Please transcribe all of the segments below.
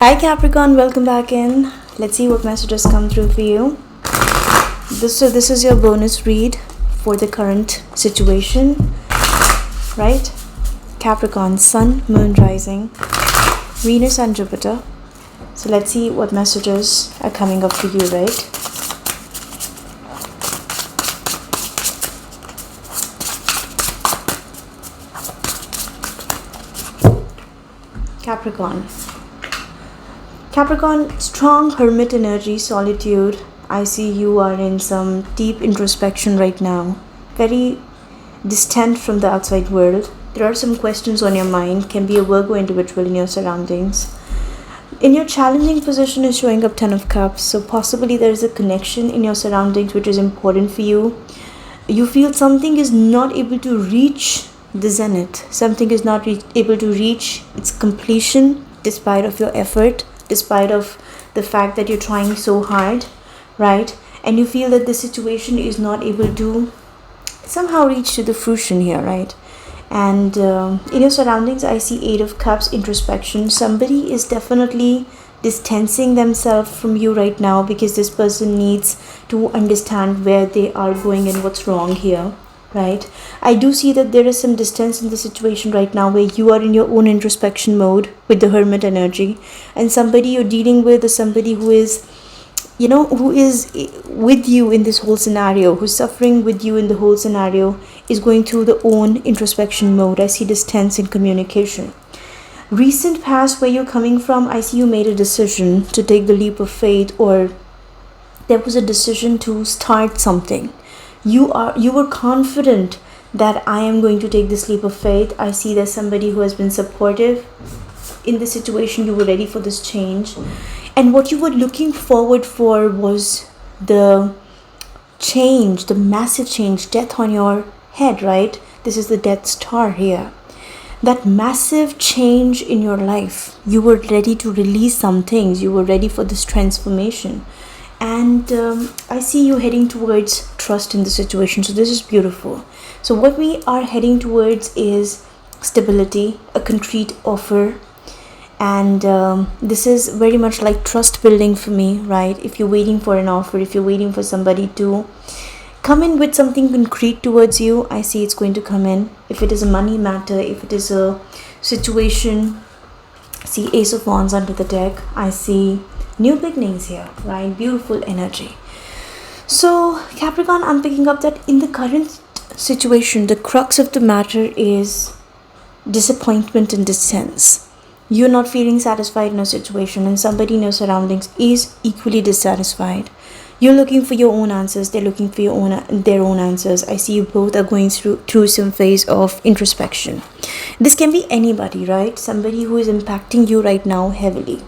Hi Capricorn, welcome back in. Let's see what messages come through for you. This is your bonus read for the current situation, right? Capricorn, Sun, Moon, Rising, Venus and Jupiter. So let's see what messages are coming up for you, right? Capricorn, strong hermit energy, solitude. I see you are in some deep introspection right now. Very distant from the outside world. There are some questions on your mind. Can be a Virgo individual in your surroundings. In your challenging position is showing up Ten of Cups. So possibly there is a connection in your surroundings which is important for you. You feel something is not able to reach the zenith. Something is not able to reach its completion despite of your effort, despite of the fact that you're trying so hard, right? And you feel that the situation is not able to somehow reach to the fruition here, right? And in your surroundings, I see Eight of Cups, introspection. Somebody is definitely distancing themselves from you right now because this person needs to understand where they are going and what's wrong here, right? I do see that there is some distance in the situation right now where you are in your own introspection mode with the hermit energy, and somebody you're dealing with is somebody who is with you in this whole scenario, who's suffering with you in the whole scenario, is going through the own introspection mode. I see distance in communication. Recent past, where you're coming from, I see you made a decision to take the leap of faith, or there was a decision to start something. You were confident that I am going to take this leap of faith. I see there's somebody who has been supportive in the situation. You were ready for this change, and what you were looking forward for was the change, the massive change, death on your head, right? This is the death star here. That massive change in your life. You were ready to release some things. You were ready for this transformation. And I see you heading towards trust in the situation. So this is beautiful. So what we are heading towards is stability, a concrete offer. And this is very much like trust building for me, right? If you're waiting for an offer, if you're waiting for somebody to come in with something concrete towards you, I see it's going to come in. If it is a money matter, if it is a situation, see Ace of Wands under the deck. I see new beginnings here, right? Beautiful energy. So Capricorn, I'm picking up that in the current situation, the crux of the matter is disappointment and distance. You're not feeling satisfied in a situation, and somebody in your surroundings is equally dissatisfied. You're looking for your own answers. They're looking for their own answers. I see you both are going through some phase of introspection. This can be anybody, right? Somebody who is impacting you right now heavily.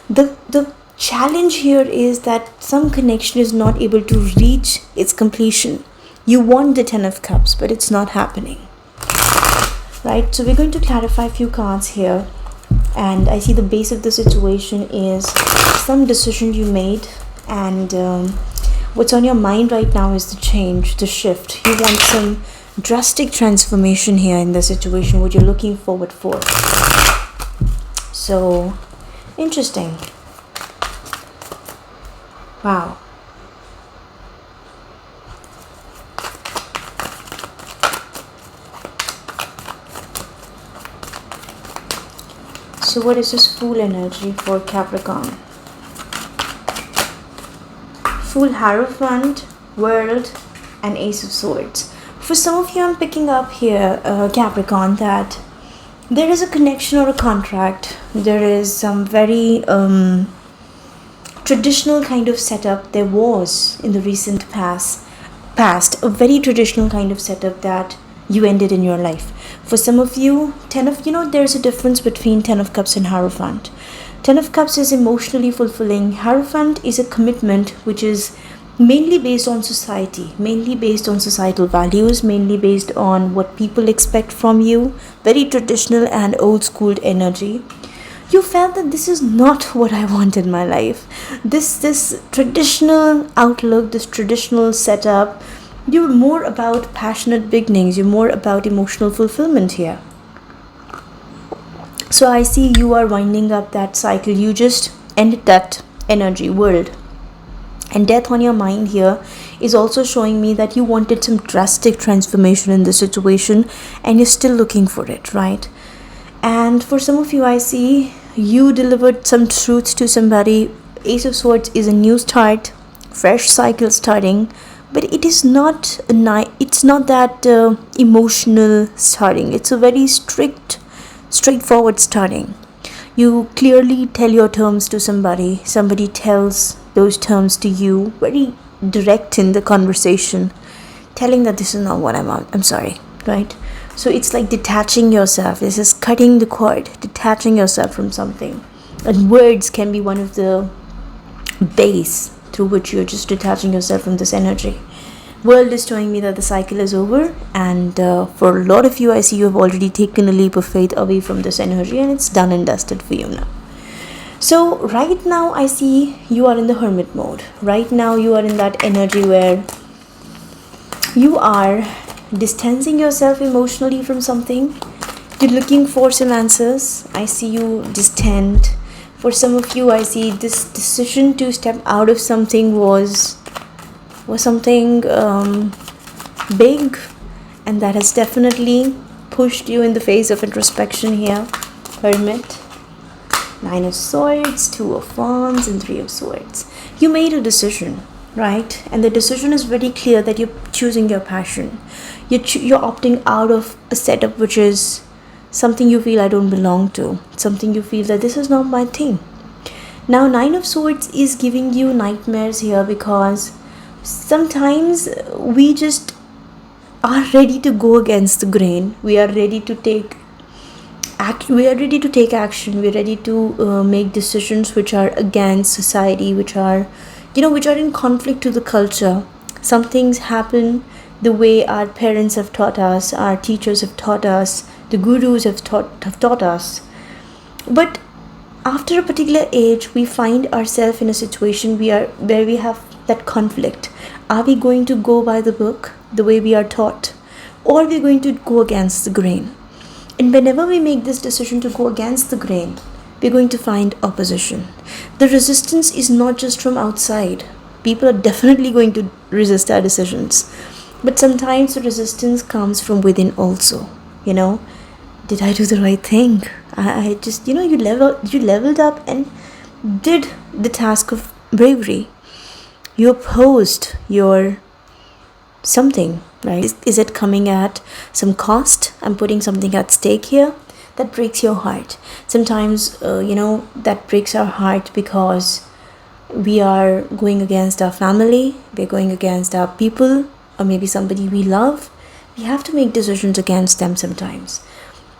The challenge here is that some connection is not able to reach its completion. You want the Ten of Cups, but it's not happening, right? So we're going to clarify a few cards here. And I see the base of the situation is some decision you made, and what's on your mind right now is the change, the shift. You want some drastic transformation here in the situation, what you're looking forward for. So interesting. Wow. So what is this Fool energy for Capricorn? Fool, Hierophant, World, and Ace of Swords. For some of you, I'm picking up here, Capricorn, that there is a connection or a contract. There is some very traditional kind of setup there was in the recent past, a very traditional kind of setup that you ended in your life. For some of you, there's a difference between Ten of Cups and Hierophant. Ten of Cups is emotionally fulfilling. Hierophant is a commitment which is mainly based on society, mainly based on societal values, mainly based on what people expect from you. Very traditional and old school energy. You felt that this is not what I want in my life. This traditional outlook, this traditional setup, you're more about passionate beginnings. You're more about emotional fulfillment here. So I see you are winding up that cycle. You just ended that energy world. And death on your mind here is also showing me that you wanted some drastic transformation in the situation and you're still looking for it, right? And for some of you, I see you delivered some truth to somebody. Ace of Swords is a new start, fresh cycle starting, but it is not it's not that emotional starting. It's a very straightforward starting. You clearly tell your terms to somebody tells those terms to you, very direct in the conversation, telling that this is not what I'm sorry, right? So it's like detaching yourself. This is cutting the cord, detaching yourself from something. And words can be one of the base through which you're just detaching yourself from this energy. World is showing me that the cycle is over, and for a lot of you, I see you have already taken a leap of faith away from this energy, and it's done and dusted for you now. So right now, I see you are in the hermit mode. Right now, you are in that energy where you are distancing yourself emotionally from something. You're looking for some answers. I see you distant. For some of you, I see this decision to step out of something was something big, and that has definitely pushed you in the face of introspection here. Hermit, 9 of Swords, 2 of Wands, and 3 of Swords. You made a decision, right? And the decision is very clear that you're choosing your passion. You're opting out of a setup which is something you feel I don't belong to, something you feel that this is not my thing. Now 9 of Swords is giving you nightmares here, because sometimes we just are ready to go against the grain. We are ready to take action. We're ready to make decisions which are against society, which are in conflict to the culture. Some things happen the way our parents have taught us, our teachers have taught us, the gurus have taught us. But after a particular age, we find ourselves in a situation where we have that conflict. Are we going to go by the book, the way we are taught, or are we going to go against the grain? And whenever we make this decision to go against the grain, we're going to find opposition. The resistance is not just from outside. People are definitely going to resist our decisions. But sometimes the resistance comes from within also. Did I do the right thing? I just, you leveled up and did the task of bravery. You opposed your something, right? Is it coming at some cost? I'm putting something at stake here. That breaks your heart. Sometimes, that breaks our heart because we are going against our family, we're going against our people, or maybe somebody we love. We have to make decisions against them sometimes.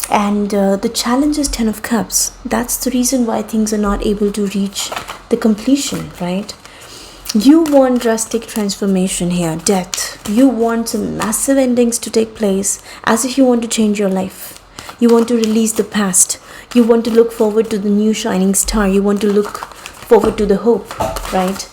And the challenge is 10 of Cups. That's the reason why things are not able to reach the completion, right? You want drastic transformation here, death. You want some massive endings to take place, as if you want to change your life. You want to release the past. You want to look forward to the new shining star. You want to look forward to the hope, right?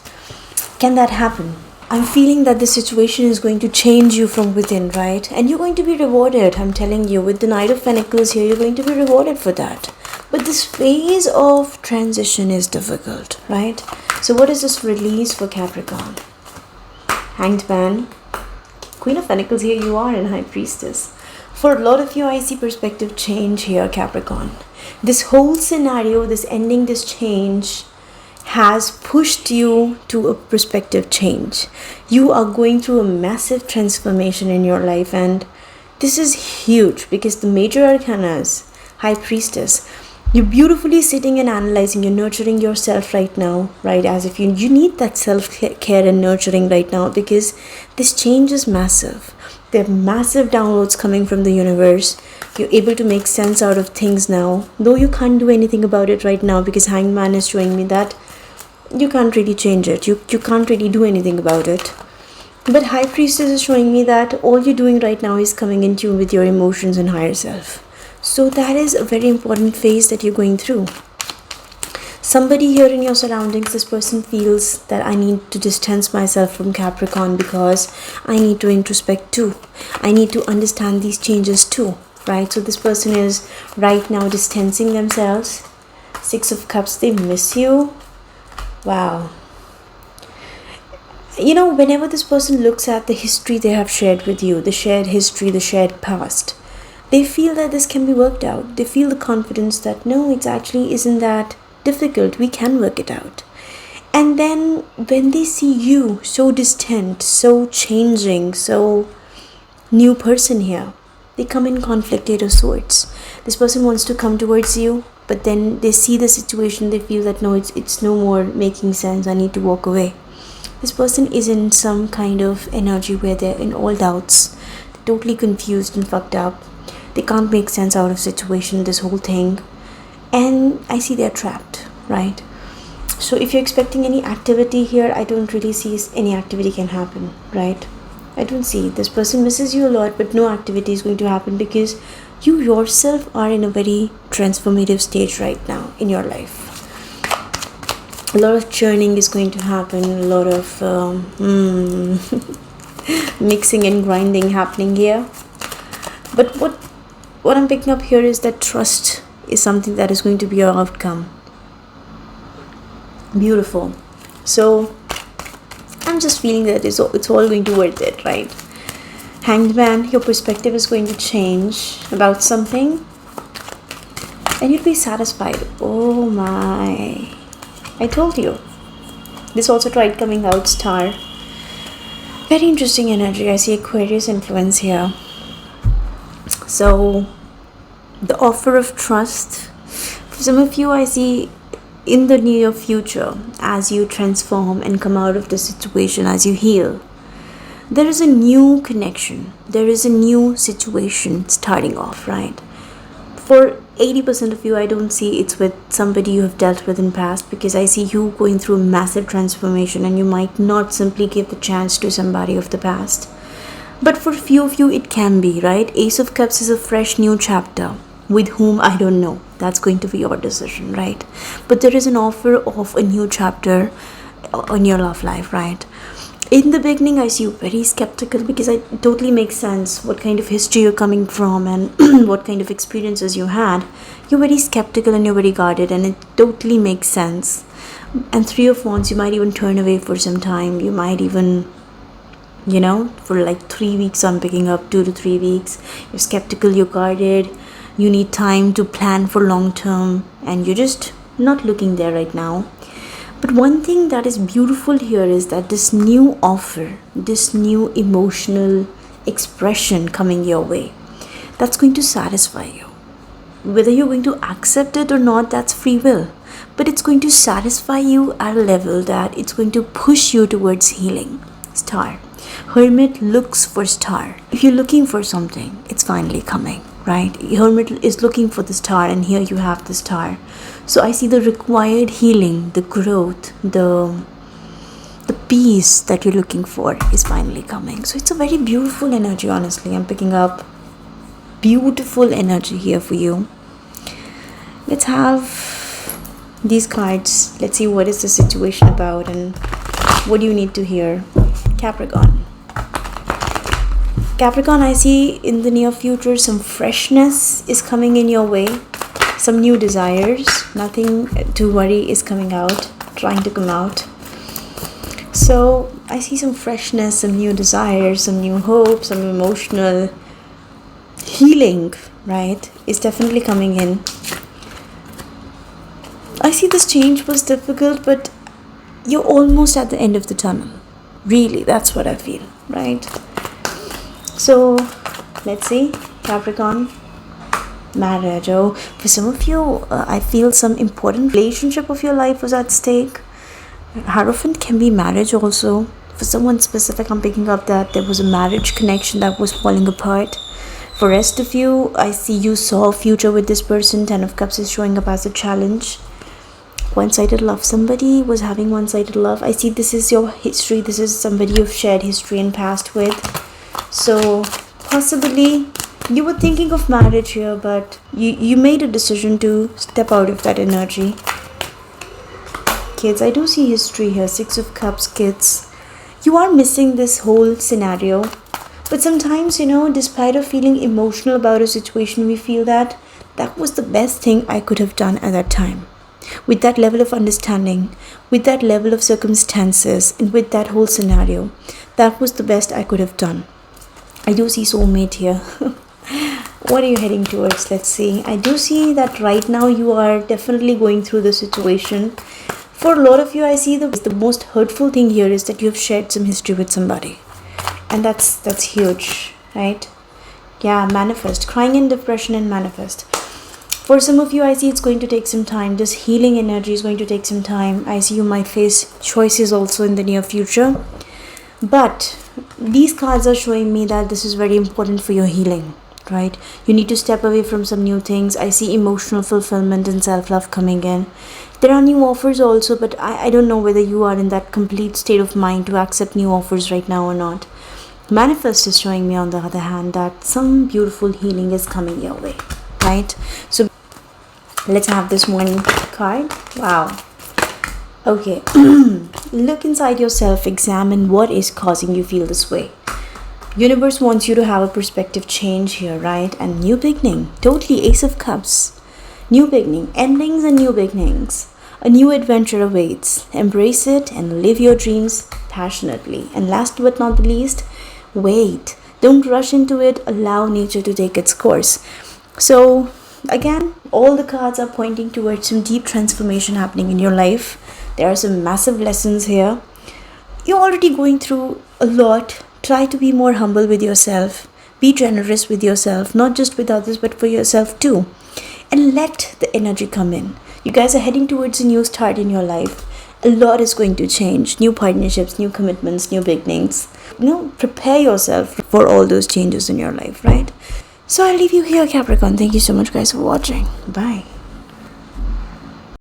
Can that happen? I'm feeling that the situation is going to change you from within, right? And you're going to be rewarded. I'm telling you, with the Knight of Pentacles here, you're going to be rewarded for that. But this phase of transition is difficult, right? So what is this release for Capricorn? Hanged Man, Queen of Pentacles here, you are in High Priestess. For a lot of you, I see perspective change here, Capricorn. This whole scenario, this ending, this change has pushed you to a perspective change. You are going through a massive transformation in your life, and this is huge because the major arcanas, High Priestess, you're beautifully sitting and analyzing, you're nurturing yourself right now, right? As if you need that self-care and nurturing right now, because this change is massive. There are massive downloads coming from the universe. You're able to make sense out of things now, though you can't do anything about it right now, because Hanged Man is showing me that you can't really change it. You can't really do anything about it. But High Priestess is showing me that all you're doing right now is coming in tune with your emotions and higher self. So that is a very important phase that you're going through. Somebody here in your surroundings, this person feels that I need to distance myself from Capricorn because I need to introspect too. I need to understand these changes too, right? So this person is right now distancing themselves. Six of Cups, they miss you. Wow. You know, whenever this person looks at the history they have shared with you, the shared history, the shared past, they feel that this can be worked out. They feel the confidence that no, it actually isn't that difficult. We can work it out. And then when they see you so distant, so changing, so new person here, they come in conflict, Eight of Swords. This person wants to come towards you, but then they see the situation, they feel that no, it's no more making sense, I need to walk away. This person is in some kind of energy where they're in all doubts, they're totally confused and fucked up. They can't make sense out of situation, this whole thing. And I see they're trapped, right? So if you're expecting any activity here, I don't really see any activity can happen, right? I don't see. This person misses you a lot, but no activity is going to happen because you yourself are in a very transformative stage right now in your life. A lot of churning is going to happen, a lot of mixing and grinding happening here. But what I'm picking up here is that trust is something that is going to be your outcome. Beautiful. So I'm just feeling that it's all going to be worth it, right? Hanged Man, your perspective is going to change about something and you'll be satisfied. Oh my, I told you. This also tried coming out, Star. Very interesting energy. I see Aquarius influence here. So the offer of trust, for some of you, I see in the near future, as you transform and come out of the situation, as you heal, there is a new connection, there is a new situation starting off, right? For 80% of you, I don't see it's with somebody you have dealt with in past, because I see you going through a massive transformation and you might not simply give the chance to somebody of the past. But for few of you, it can be, right? Ace of Cups is a fresh new chapter. With whom, I don't know. That's going to be your decision, right? But there is an offer of a new chapter in your love life, right? In the beginning, I see you very skeptical because it totally makes sense what kind of history you're coming from and what kind of experiences you had. You're very skeptical and you're very guarded, and it totally makes sense. And Three of Wands, you might even turn away for some time. You might even, for like 3 weeks, I'm picking up 2 to 3 weeks. You're skeptical, you're guarded. You need time to plan for long term and you're just not looking there right now. But one thing that is beautiful here is that this new offer, this new emotional expression coming your way, that's going to satisfy you. Whether you're going to accept it or not, that's free will. But it's going to satisfy you at a level that it's going to push you towards healing. Star. Hermit looks for star. If you're looking for something, it's finally coming. Right? Hermit is looking for the star, and here you have the star. So I see the required healing, the growth, the peace that you're looking for is finally coming. So it's a very beautiful energy, honestly. I'm picking up beautiful energy here for you. Let's have these cards. Let's see what is the situation about and what do you need to hear. Capricorn. Capricorn, I see in the near future some freshness is coming in your way, some new desires, nothing to worry is coming out, trying to come out. So I see some freshness, some new desires, some new hope, some emotional healing, right, is definitely coming in. I see this change was difficult, but you're almost at the end of the tunnel. Really, that's what I feel, right? So let's see, Capricorn, marriage. Oh, for some of you, I feel some important relationship of your life was at stake. Hierophant can be marriage also. For someone specific, I'm picking up that there was a marriage connection that was falling apart. For rest of you, I see you saw a future with this person. 10 of Cups is showing up as a challenge. One-sided love. Somebody was having one-sided love. I see this is your history. This is somebody you've shared history and past with. So possibly you were thinking of marriage here, but you made a decision to step out of that energy. Kids, I do see history here. 6 of Cups, kids. You are missing this whole scenario. But sometimes, despite of feeling emotional about a situation, we feel that that was the best thing I could have done at that time. With that level of understanding, with that level of circumstances, and with that whole scenario, that was the best I could have done. I do see soulmate here. What are you heading towards? Let's see. I do see that right now you are definitely going through the situation. For a lot of you, I see the most hurtful thing here is that you have shared some history with somebody. And that's huge, right? Yeah, manifest. Crying in depression and manifest. For some of you, I see it's going to take some time. This healing energy is going to take some time. I see you might face choices also in the near future. But these cards are showing me that this is very important for your healing, right? You need to step away from some new things. I see emotional fulfillment and self-love coming in. There are new offers also, but I don't know whether you are in that complete state of mind to accept new offers right now or not. Manifest is showing me, on the other hand, that some beautiful healing is coming your way, right? So let's have this one card. Wow. Okay. Look inside yourself, examine what is causing you feel this way. Universe wants you to have a perspective change here, right? And new beginning. Totally Ace of Cups. New beginning. Endings and new beginnings. A new adventure awaits. Embrace it and live your dreams passionately. And last but not the least, wait. Don't rush into it. Allow nature to take its course. So again, all the cards are pointing towards some deep transformation happening in your life. There are some massive lessons here. You're already going through a lot. Try to be more humble with yourself. Be generous with yourself, not just with others, but for yourself too. And let the energy come in. You guys are heading towards a new start in your life. A lot is going to change. New partnerships, new commitments, new beginnings. Prepare yourself for all those changes in your life, right? So I'll leave you here, Capricorn. Thank you so much, guys, for watching. Bye.